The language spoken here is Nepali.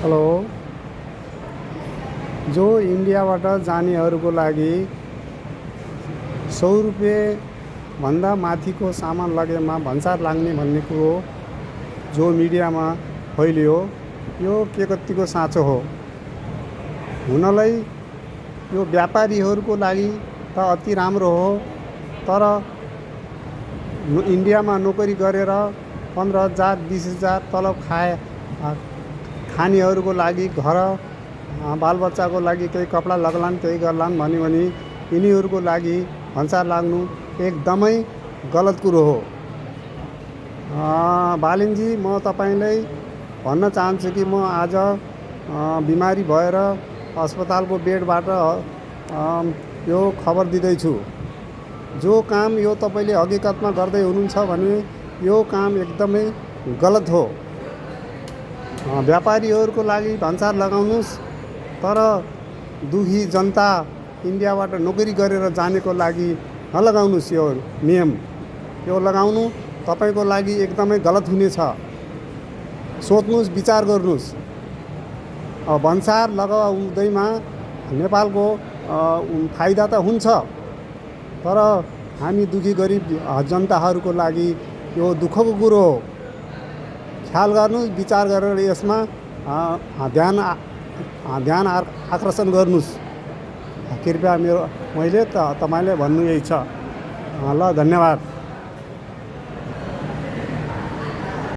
हेलो। जो इन्डियाबाट जानेहरूको लागि 100 रुपियाँभन्दा माथिको सामान लगेमा भन्सार लाग्ने भन्ने कुरो जो मिडियामा फैलियो, यो के कतिको साँचो हो? हुनलाई यो व्यापारीहरूको लागि त अति राम्रो हो, तर इन्डियामा नोकरी गरेर 15,000 20,000 तलब खानेहरूको लागि, घर बालबच्चाको लागि केही कपडा लगलान् केही गर्लान् भन्यो भने यिनीहरूको लागि भन्सार लाग्नु एकदमै गलत कुरो हो। बालिनजी, म तपाईँलाई भन्न चाहन्छु कि म आज बिमारी भएर अस्पतालको बेडबाट यो खबर दिँदैछु। जो काम यो तपाईँले हकीकतमा गर्दै हुनुहुन्छ भने यो काम एकदमै गलत हो। व्यापारीहरूको लागि भन्सार लगाउनुहोस्, तर दुखी जनता इन्डियाबाट नोकरी गरेर जानेको लागि नलगाउनुहोस्। यो नियम यो लगाउनु तपाईँको लागि एकदमै गलत हुनेछ। सोच्नुहोस्, विचार गर्नुहोस्। भन्सार लगाउँदैमा नेपालको फाइदा त हुन्छ, तर हामी दुखी गरिब जनताहरूको लागि यो दुःखको कुरो हो। ख्याल गर्नुहोस्, विचार गरेर यसमा ध्यान आकर्षण गर्नुहोस्। कृपया मैले तपाईँलाई भन्नु यही छ। ल, धन्यवाद।